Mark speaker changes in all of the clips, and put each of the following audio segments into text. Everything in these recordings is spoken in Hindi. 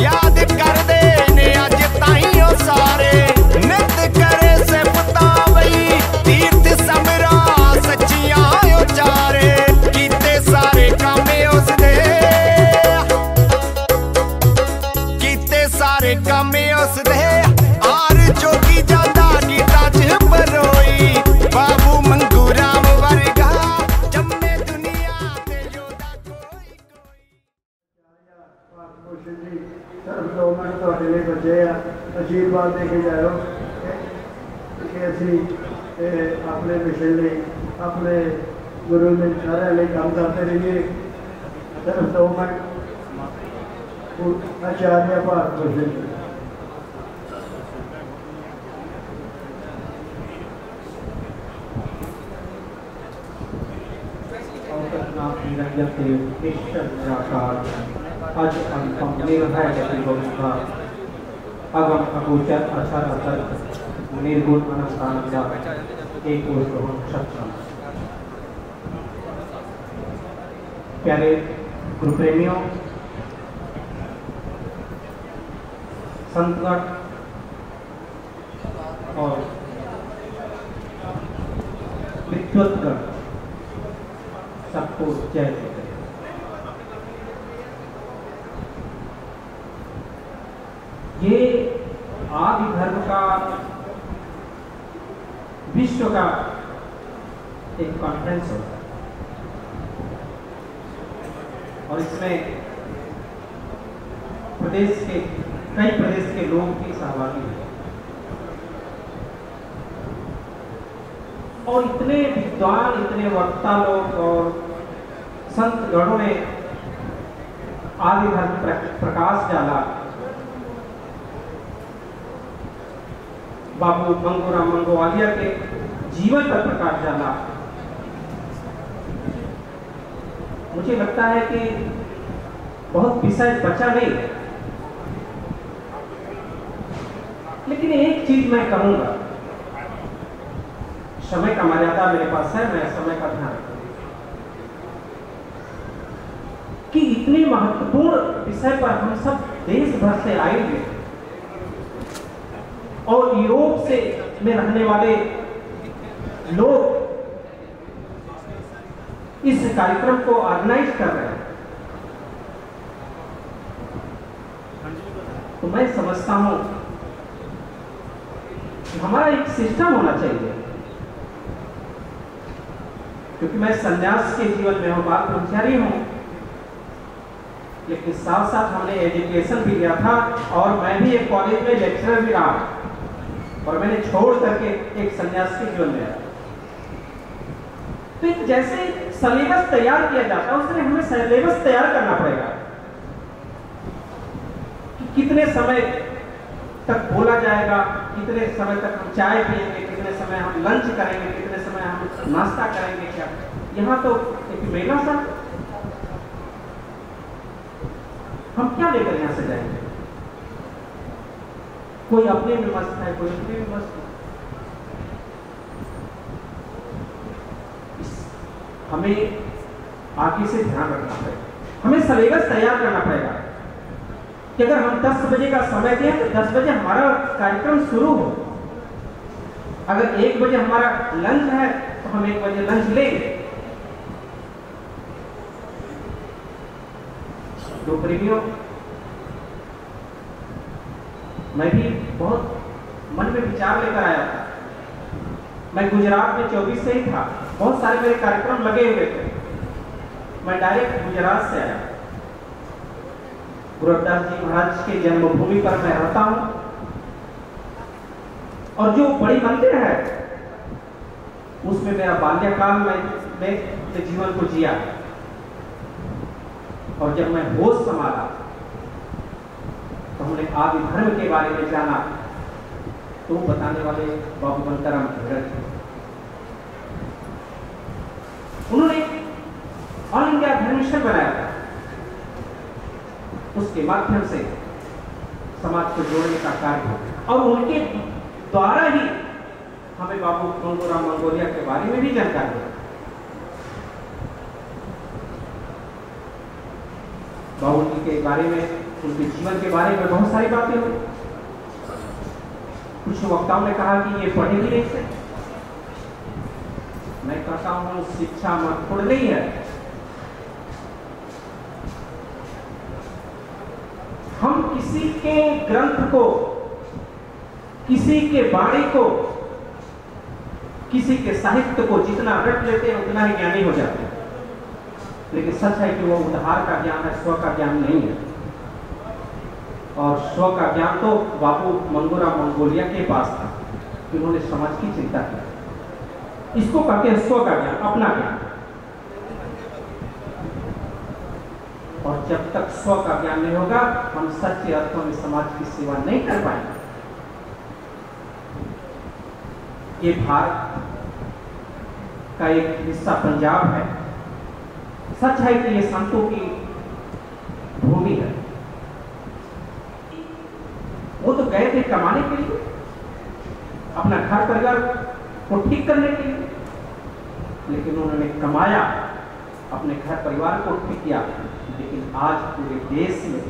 Speaker 1: याद कर दे ने अज ताइयों सारे नित करे सिफता वही तीर्थ समरा सच्चियां उचारे कीते सारे काम उसदे कीते सारे काम उसदे आर जोगी जादा गीता च बरोई बाबू मंगू राम वर्गा जम्मे दुनिया ते योदा कोई
Speaker 2: सिर्फ 2 मिनट ਤੁਹਾਡੇ ਲਈ ਬਚੇ ਆ ਆਸ਼ੀਰਵਾਦ ਦੇ ਕੇ ਜਾਇਓ ਕਿ ਅਸੀਂ ਆਪਣੇ ਮਿਸ਼ਨ ਲਈ ਆਪਣੇ ਗੁਰੂ ਦੇ ਸਾਰਿਆਂ ਲਈ ਕੰਮ ਕਰਦੇ ਰਹੀਏ ਸਿਰਫ 2 ਮਿੰਟ आचार्य भारत भूषण
Speaker 3: आज अगम अगोचर अचर अचर निर्गुण अनंतानंद एक प्यारे गुरु प्रेमियों संतगण और विद्वत्गण सबको जय जय। ये आदि धर्म का विश्व का एक कॉन्फ्रेंस होता है और इसमें कई प्रदेश के लोग भी सहभागी हैं और इतने विद्वान इतने वक्ता लोग और संत गणों ने आदि धर्म प्रकाश डाला। बाबू मंगूराम मंगोवालिया के जीवन पर प्रकाश डाला। मुझे लगता है कि बहुत विषय बचा नहीं, लेकिन एक चीज मैं कहूंगा, समय का मर्यादा मेरे पास है, मैं समय का ध्यान रखूंगा कि इतने महत्वपूर्ण विषय पर हम सब देश भर से आएंगे और यूरोप से में रहने वाले लोग इस कार्यक्रम को ऑर्गेनाइज कर रहे हैं। तो मैं समझता हूं कि हमारा एक सिस्टम होना चाहिए, क्योंकि मैं संन्यास के जीवन में हूं, बात ब्रह्मचारी हूं, लेकिन साथ साथ हमने एजुकेशन भी लिया था और मैं भी एक कॉलेज में लेक्चरर भी रहा और मैंने छोड़ करके एक संन्यास के जीवन में आया। तो जैसे सिलेबस तैयार किया जाता है, उसमें हमें सिलेबस तैयार करना पड़ेगा कि कितने समय तक बोला जाएगा, कितने समय तक हम चाय पिएंगे, कितने समय हम लंच करेंगे, कितने समय हम नाश्ता करेंगे। क्या यहाँ तो एक मेला सा, हम क्या लेकर यहाँ से जाएंगे? कोई अपने में मस्त है, कोई अपने में मस्त है। हमें आगे से ध्यान रखना पड़ेगा, हमें सिलेबस तैयार करना पड़ेगा कि अगर हम 10 बजे का समय दें तो 10 बजे हमारा कार्यक्रम शुरू हो। अगर 1 बजे हमारा लंच है तो हम 1 बजे लंच लेंगे। तो प्रेमियों, मैं भी बहुत मन में विचार लेकर आया था। मैं गुजरात में 24 से ही था, बहुत सारे मेरे कार्यक्रम लगे हुए थे। मैं डायरेक्ट गुजरात से आया। गुरु रविदास जी महाराज के जन्मभूमि पर मैं रहता हूं और जो बड़ी मंदिर है उसमें मेरा बाल्यकाल में जीवन को जिया। और जब मैं होश संभाला तो हमने आदि धर्म के बारे में जाना, तो बताने वाले बाबू बंताराम थे। उन्होंने ऑल इंडिया धर्म मिशन बनाया था, उसके माध्यम से समाज को जोड़ने का कार्य, और उनके द्वारा ही हमें बाबू मंगूराम मंगोलिया के बारे में भी जानकारी है। बाबू जी के बारे में, उनके जीवन के बारे में बहुत सारी बातें हुई। कुछ वक्ताओं ने कहा कि ये पढ़े भी नहीं थे। मैं कहता हूं शिक्षा महत्वपूर्ण नहीं है। हम किसी के ग्रंथ को, किसी के वाणी को, किसी के साहित्य को जितना रट लेते हैं उतना ही ज्ञानी हो जाते हैं। लेकिन सच है कि वो उद्धार का ज्ञान है, स्व का ज्ञान नहीं है। और स्व का ज्ञान तो बाबू मंगोरा मंगोलिया के पास था, उन्होंने समाज की चिंता की। इसको कहते हैं स्व का ज्ञान, अपना ज्ञान। और जब तक स्व का ज्ञान नहीं होगा, हम सच्चे अर्थों में समाज की सेवा नहीं कर पाएंगे। ये भारत का एक हिस्सा पंजाब है। सच है कि ये संतों की भूमि है। वो तो गए थे कमाने के लिए, अपना घर परिवार को ठीक करने के लिए, लेकिन उन्होंने कमाया, अपने घर परिवार को ठीक किया। लेकिन आज पूरे देश में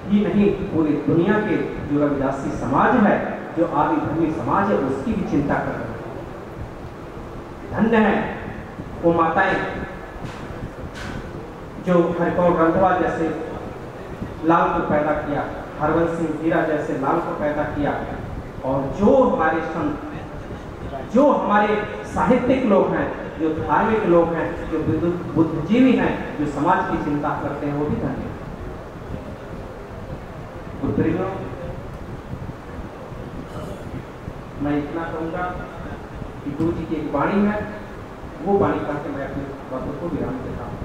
Speaker 3: ही नहीं, पूरी दुनिया के जो रविदासी समाज है, जो आदि धर्मी समाज है, उसकी भी चिंता कर रहे हैं। धन्य है वो माताएं जो हरिकौर रंधवा जैसे लाल को पैदा किया, हरवंश सिंह हीरा जैसे लाल को पैदा किया, और जो हमारे संत, जो हमारे साहित्यिक लोग हैं, जो धार्मिक लोग हैं, जो बुद्धिजीवी हैं, जो समाज की चिंता करते हैं, वो भी धन्य है। पुत्रियों, मैं इतना कहूँगा कि गुरु जी की एक वाणी है, वो वाणी कहकर मैं अपनी बातों को विराम देता हूँ।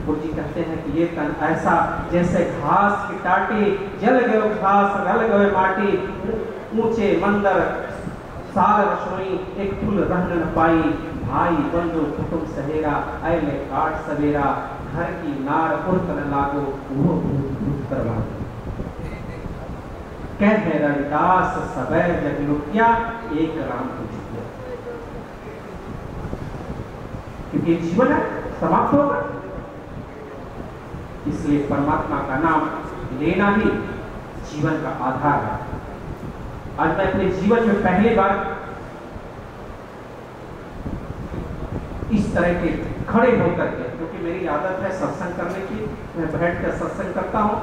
Speaker 3: गुरु जी कहते हैं कि ये तन ऐसा जैसे घास की टाटी, जल गयो घास रल गए माटी, ऊंचे मंदिर साल रसोई, एक फूल रहन न पाई, भाई बंधु कुटुंब सहेरा, ऐले काट सवेरा, घर की नार उर्त न लागो, वो भूत करवा। कह रविदास सबे जग लुटिया, एक राम को छुटिया। क्योंकि जीवन है, समाप्त होगा, इसलिए परमात्मा का नाम लेना ही जीवन का आधार है। आज मैं अपने जीवन में पहली बार इस तरह के खड़े होकर के, क्योंकि मेरी आदत है सत्संग करने की, मैं बैठ कर सत्संग करता हूँ।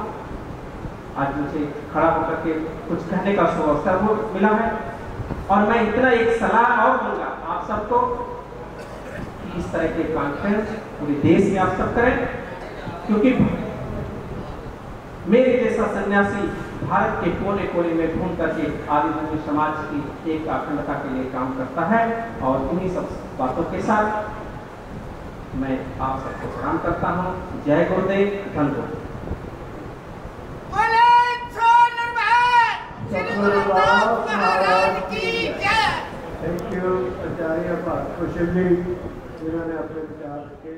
Speaker 3: आज मुझे खड़ा होकर के कुछ कहने का अवसर मिला है, और मैं इतना एक सलाह और दूंगा आप सबको कि इस तरह के कॉन्फ्रेंस पूरे देश में आप सब करें, क्योंकि मेरे जैसा सन्यासी भारत के कोने कोने में घूम करके आदिवासी समाज की एक अखंडता के लिए काम करता है। और इन्हीं सब बातों के साथ मैं आप सबको प्रणाम करता हूँ। जय गुरुदेव, धन गुरुदेव।
Speaker 2: थैंक यू आचार्य भारत भूषण जी, जिन्होंने अपने विचार रखे।